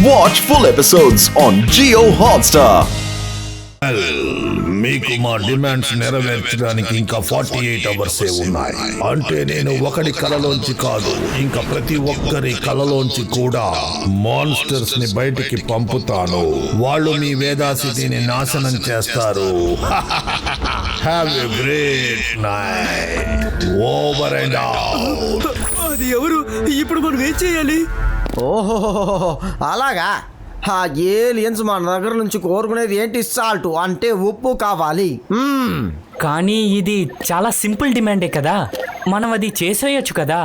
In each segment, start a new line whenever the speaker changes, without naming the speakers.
Watch full episodes on Jio Hotstar.
మీకు మా demands నెరవేర్చడానికి ఇంకా 48 అవర్సే ఉన్నాయి. అంటే నేను ఒకడి కలలోంచి కాదు, ఇంకా ప్రతి ఒక్కరి కలలోంచి కూడా మాన్స్టర్స్ ని బయటికి పంపుతాను. వాళ్ళు మీ వేదాసిటీని నాశనం చేస్తారు. Have a great night. Over and out.
అది ఎవరు? ఇప్పుడు మనం ఏం చేయాలి?
ఓహో అలాగా. ఆ ఏలియన్స్ మన దగ్గర నుంచి కోరుకునేది ఏంటి? సాల్ట్ అంటే ఉప్పు కావాలి.
కానీ ఇది చాలా సింపుల్ డిమాండే కదా, మనం అది చేసేయచ్చు కదా.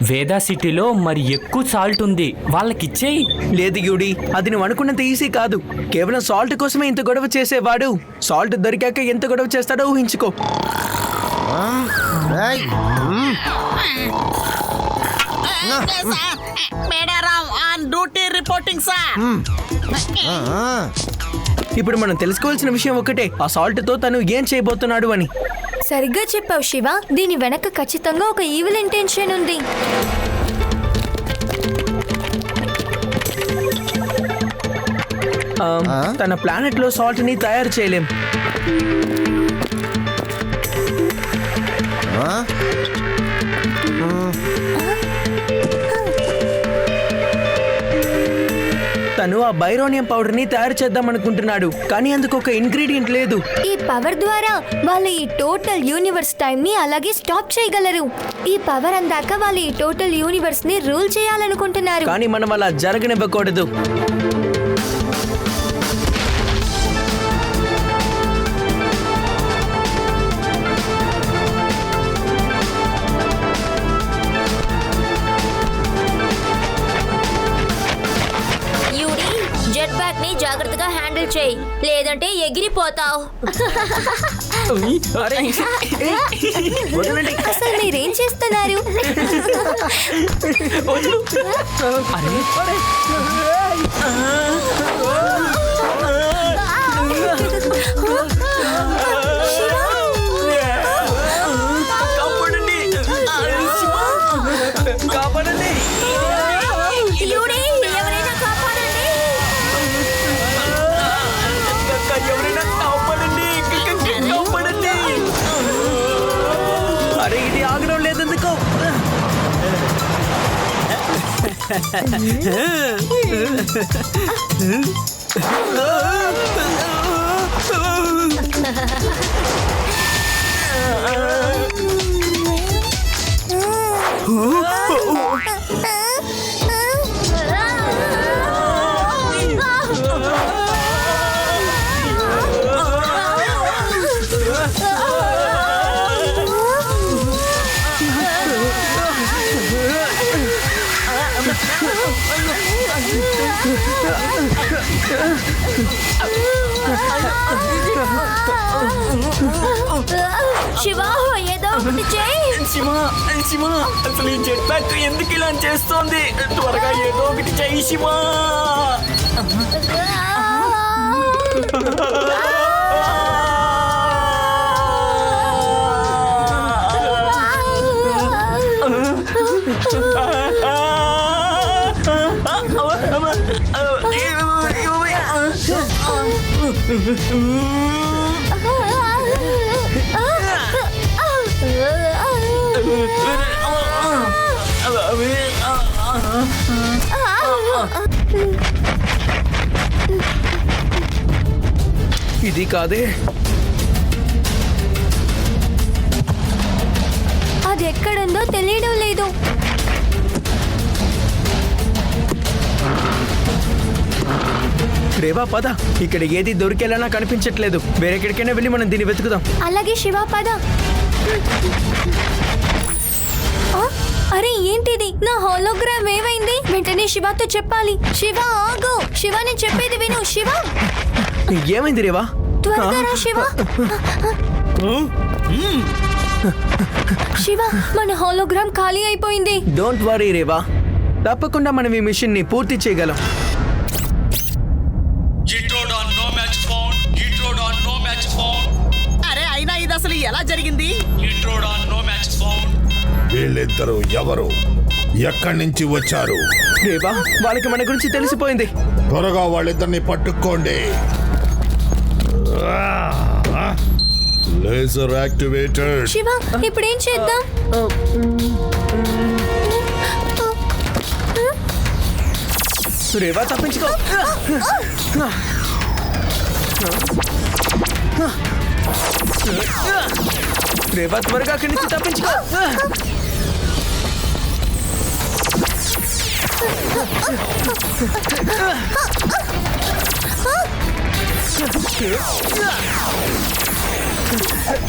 వేదా సిటీలో మరి ఎక్కువ సాల్ట్ ఉంది, వాళ్ళకిచ్చేయి.
లేదు గ్యూడి, అది నువ్వు అనుకున్నంత ఈజీ కాదు. కేవలం సాల్ట్ కోసమే ఇంత గొడవ చేసేవాడు సాల్ట్ దొరికాక ఎంత గొడవ చేస్తాడో ఊహించుకో. ఇప్పుడు మనం తెలుసుకోవాల్సిన విషయం ఒకటే, ఆ సాల్ట్ తో తను ఏం చేయబోతున్నాడు అని.
సరిగ్గా చెప్పావు శివ. దీని వెనక ఖచ్చితంగా ఒక ఈవిల్ ఇంటెన్షన్ ఉంది.
తన ప్లానెట్ లో సాల్ట్ ని తయారు చేయలేం. తను ఆ బైరోనియం పౌడర్ ని తయారు చేద్దాం అనుకుంటున్నాడు, కానీ అందుకు ఒక ఇంగ్రీడియంట్ లేదు.
ఈ పవర్ ద్వారా వాళ్ళు ఈ టోటల్ యూనివర్స్ టైం ని అలాగే స్టాప్ చేయగలరు. ఈ పవర్ అందాక వాళ్ళు ఈ టోటల్ యూనివర్స్ ని రూల్ చేయాలనుకుంటున్నారు.
కానీ మనం అలా జరగనివ్వకూడదు.
జెట్ ప్యాక్ ని జాగ్రత్తగా హ్యాండిల్ చేయి, లేదంటే ఎగిరిపోతావు. అసలు మీరేం చేస్తున్నారు?
అరే ఇది ఆగడం లేదెందుకో.
శివ, ఏదో ఒకటి చేయి.
శివ అసలు ఈ జెట్ ప్యాక్ ఎందుకు ఇలా చేస్తోంది? త్వరగా ఏదో ఒకటి చెయ్యి శివ.
ఇది కాదే.
అది ఎక్కడుందో తెలియడం లేదు.
రేవా పద, ఇక్కడ ఏది దొరికేలా కనిపించట్లేదు. వేరెక్కడికైనా వెళ్ళి మనం దీన్ని వెతుకుదాం.
అలాగే శివ పద. అరే ఏంటిది? నా హోలోగ్రామ్ ఏమైంది? వెంటనే శివతో చెప్పాలి. శివ ఆగు, శివ నేను చెప్పేది విను. శివ
ఏమైంది రేవా?
త్వరగా రా శివ. శివ మన హోలోగ్రామ్ ఖాళీ అయిపోయింది.
డోంట్ వరీ రేవా, తప్పకుండా మనం ఈ మిషన్ ని పూర్తి చేయగలం.
అరే అయినా ఇది అసలు ఎలా జరిగింది?
వీళ్ళిద్దరూ ఎవరు? ఎక్కడి నుంచి వచ్చారు?
దేవా వాళ్ళకి మన గురించి తెలిసిపోయింది.
త్వరగా వాళ్ళిద్దరిని పట్టుకోండి. Laser activated.
శివ ఇప్పుడు ఏం చేద్దాం?
రేవా తప్పించుకో. రేవా త్వరగా అక్కడి నుంచి తప్పించుకో.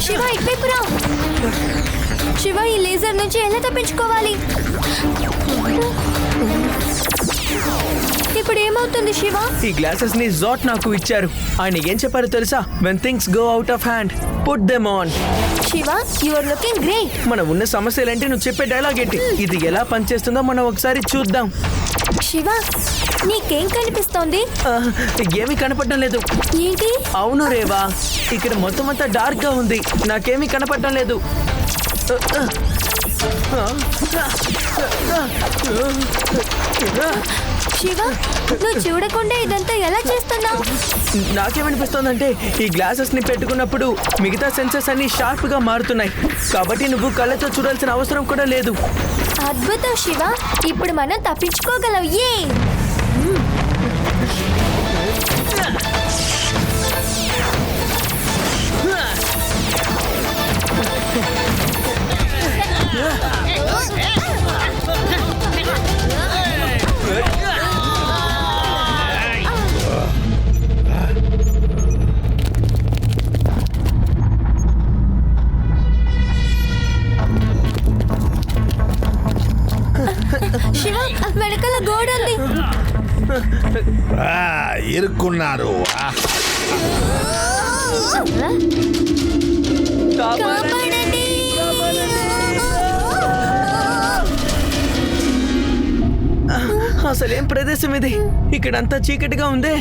శివ ఇటువైపు రా. శివ ఈ లేజర్ నుంచి ఎలా తప్పించుకోవాలి? ఇప్పుడు ఏమవుతుంది శివ?
ఈ గ్లాసెస్ ని జాట్ నాకు ఇచ్చారు. ఆయన ఏం చెప్పారో తెలుసా? When things go out of hand put them on.
Shiva you are looking great.
మన ఉన్న సమస్యలేంటి, నువ్వు చెప్పే డైలాగ్ ఏంటి? ఇది ఎలా పనిచేస్తుందో మనం ఒకసారి చూద్దాం.
శివ నీకేం కనిపిస్తోంది?
ఏమీ కనపడడం లేదు.
ఏంటి?
అవును రేవా, ఇక్కడ మొత్తం అంతా డార్క్ గా ఉంది. నాకేమీ కనపడడం లేదు.
శివ నువ్వు చూడకుండా ఇదంతా ఎలా చేస్తున్నావు?
నాకేమనిపిస్తోందంటే ఈ గ్లాసెస్ ని పెట్టుకున్నప్పుడు మిగతా సెన్సెస్ అన్ని షార్ప్ గా మారుతున్నాయి. కాబట్టి నువ్వు కళ్ళతో చూడాల్సిన అవసరం కూడా లేదు.
అద్భుతం శివ, ఇప్పుడు మనం తప్పించుకోగలం. ఏ శివ వెనకాల గోడ ఉంది.
ఇరుక్కున్నారు.
కాపాడండి.
అసలేం ప్రదేశం ఇది? ఇక్కడంతా చీకటిగా ఉంది.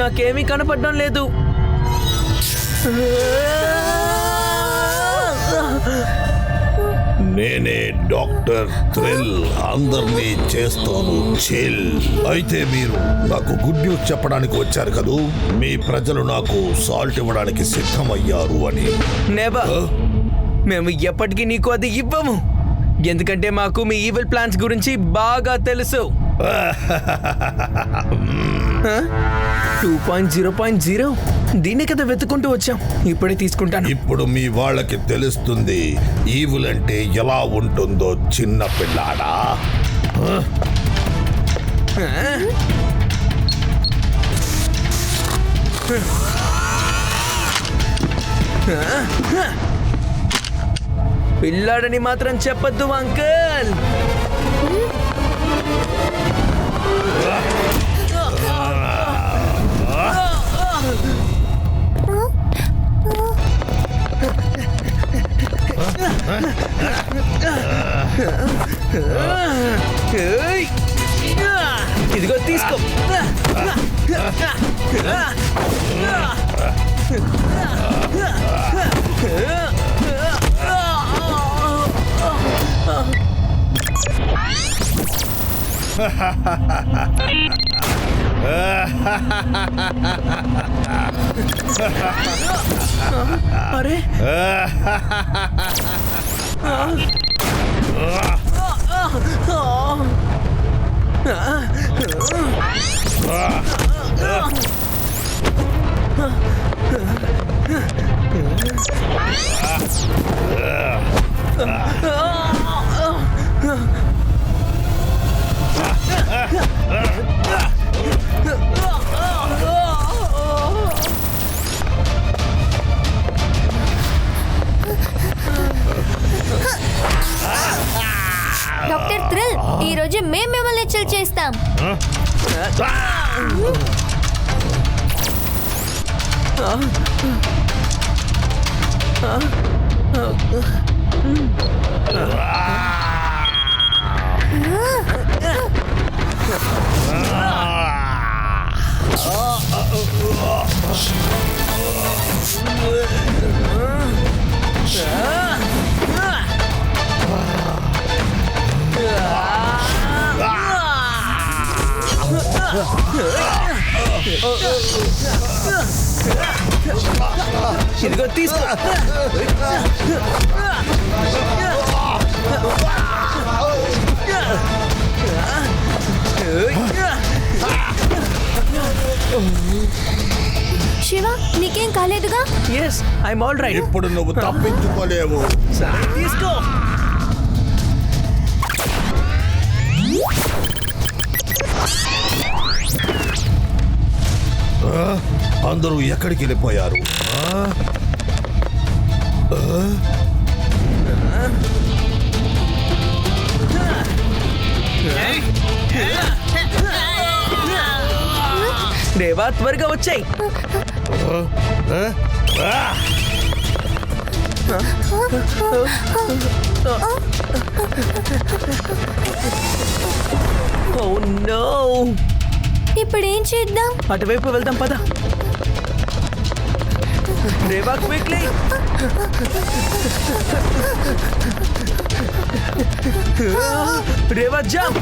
నాకేమీ కనపడడం లేదు.
నేనే డాక్టర్ థ్రిల్. అందరినీ చేస్తాను చిల్. అయితే మీరు నాకు గుడ్ న్యూస్ చెప్పడానికి వచ్చారు కదూ. మీ ప్రజలు నాకు సాల్ట్ ఇవ్వడానికి సిద్ధమయ్యారు అని.
నెవర్. మేము ఎప్పటికీ నీకు అది ఇవ్వము. ఎందుకంటే మాకు మీ ఈవిల్ ప్లాన్స్ గురించి బాగా తెలుసు. 2.0.0 దీన్ని కదా వెతుకుంటూ వచ్చాం. ఇప్పుడే తీసుకుంటాను.
ఇప్పుడు మీ వాళ్ళకి తెలుస్తుంది ఈవిల్ అంటే ఎలా ఉంటుందో. చిన్న పిల్లాడా.
పిల్లాడని మాత్రం చెప్పొద్దు అంకల్. ఇదిగో తీసుకో. అరే
డాక్టర్ థ్రిల్, ఈ రోజు మేము మిమ్మల్ని చిల్ చేస్తాం.
ఇదిగో తీసుకో.
శివ నీకేం కాలేదుగా?
Yes I'm all right.
ఇప్పుడు నువ్వు తప్పించుకోలేవు.
సరే తీసుకో.
అందరూ ఎక్కడికి వెళ్ళిపోయారు?
రేవా త్వరగా వచ్చాయి. Oh no!
ఇప్పుడేం చేద్దాం?
అటువైపు వెళ్దాం పద. రేవా క్విక్లీ. రేవా జంప్.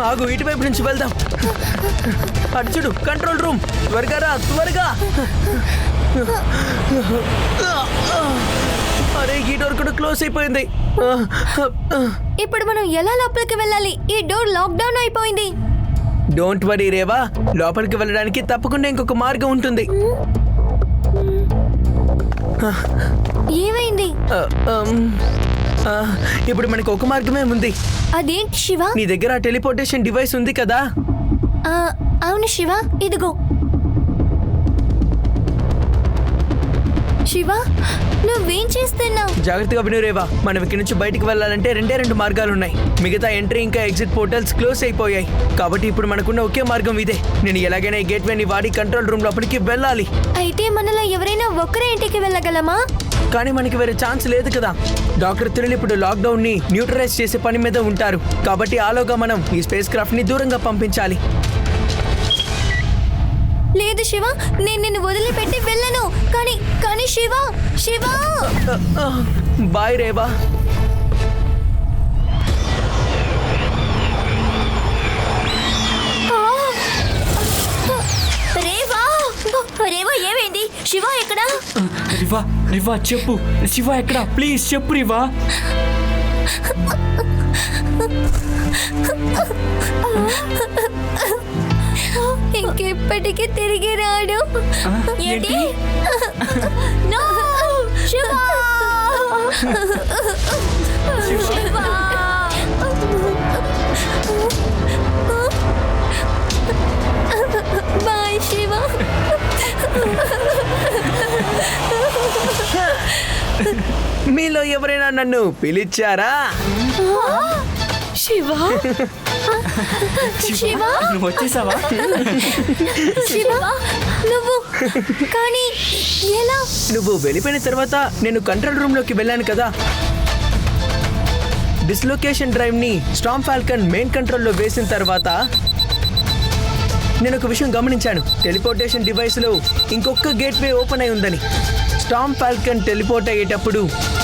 ఆగు, ఇటువైపు నుంచి వెళ్దాం. అటు చూడు, కంట్రోల్ రూమ్. త్వరగా రా, త్వరగా. అరే ఈ డోర్ కూడా క్లోజ్ అయిపోయింది.
ఇప్పుడు మనం ఎలా లోపలికి వెళ్ళాలి? ఈ డోర్ లాక్ డౌన్ అయిపోయింది.
డోంట్ వరీ రేవా, లోపలికి వెళ్ళడానికి తప్పకుండా ఇంకొక మార్గం ఉంటుంది.
ఏమైంది?
ఇప్పుడు మనకి ఒక మార్గమే ఉంది.
అదేంటి శివ?
నీ దగ్గర టెలిపోర్టేషన్ డివైస్ ఉంది కదా?
అవును శివ, ఇదిగో. శివ నువ్వేం చేస్తున్నావు?
జాగ్రత్తగా విను రేవా, మనం ఇక్కడి నుంచి బయటికి వెళ్ళాలంటే రెండు మార్గాలు ఉన్నాయి. మిగతా ఎంట్రీ ఇంకా ఎగ్జిట్ పోర్టల్స్ క్లోజ్ అయిపోయాయి. కాబట్టి ఇప్పుడు మనకున్న ఒకే మార్గం ఇదే. నేను ఎలాగైనా ఈ గేట్వేని వాడి కంట్రోల్ రూమ్ లోపలికి వెళ్ళాలి.
అయితే మనలో ఎవరైనా ఒక్కరే ఇంటికి వెళ్ళగలమా?
కానీ మనకి వేరే ఛాన్స్ లేదు కదా. డాక్టర్ త్రిల్ ఇప్పుడు లాక్డౌన్ ని న్యూట్రలైజ్ చేసే పని మీద ఉంటారు. కాబట్టి ఆలోగా మనం ఈ స్పేస్ క్రాఫ్ట్ ని దూరంగా పంపించాలి.
లేదు శివ, నేను నిన్ను వదిలిపెట్టి వెళ్ళను. కానీ శివ శివ
బాయ్ రేవా.
రేవా రేవా ఏమైంది? శివ ఎక్కడా?
రివా చెప్పు. శివ ఎక్కడా? ప్లీజ్ చెప్పు రివా.
ఇంకెప్పటికీ తిరిగి రాడు. ఏంటి? No! శివ! శివ! బాయ్ శివ.
మీలో ఎవరైనా నన్ను పిలిచారా?
శివ శివ
నువ్వు వచ్చేసావా?
శివ నువ్వు కానీ ఎలా?
నువ్వు వెళ్ళిపోయిన తర్వాత నేను కంట్రోల్ రూమ్ లోకి వెళ్ళాను కదా. డిస్లొకేషన్ డ్రైవ్ ని స్టార్మ్ ఫాల్కన్ మెయిన్ కంట్రోల్లో వేసిన తర్వాత నేను ఒక విషయం గమనించాను. టెలిపోర్టేషన్ డివైస్ లో ఇంకొక గేట్వే ఓపెన్ అయి ఉందని. స్టార్మ్ ఫాల్కన్ టెలిపోర్ట్ అయ్యేటప్పుడు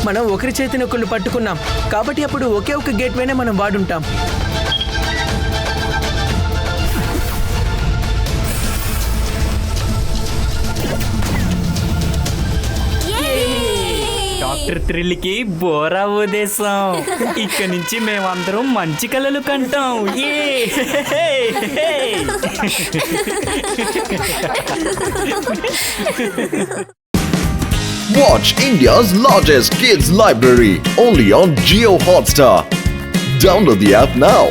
మనం ఒకరి చేతిని ఒకళ్ళు పట్టుకున్నాం. కాబట్టి అప్పుడు ఒకే ఒక గేట్వేనే మనం వాడుంటాం.
డాక్టర్ థ్రిల్కి బోరా ఉదేశం. ఇక్కడి నుంచి మేమందరం మంచి కలలు కంటాం.
Watch India's largest kids library only on Jio Hotstar. Download the app now.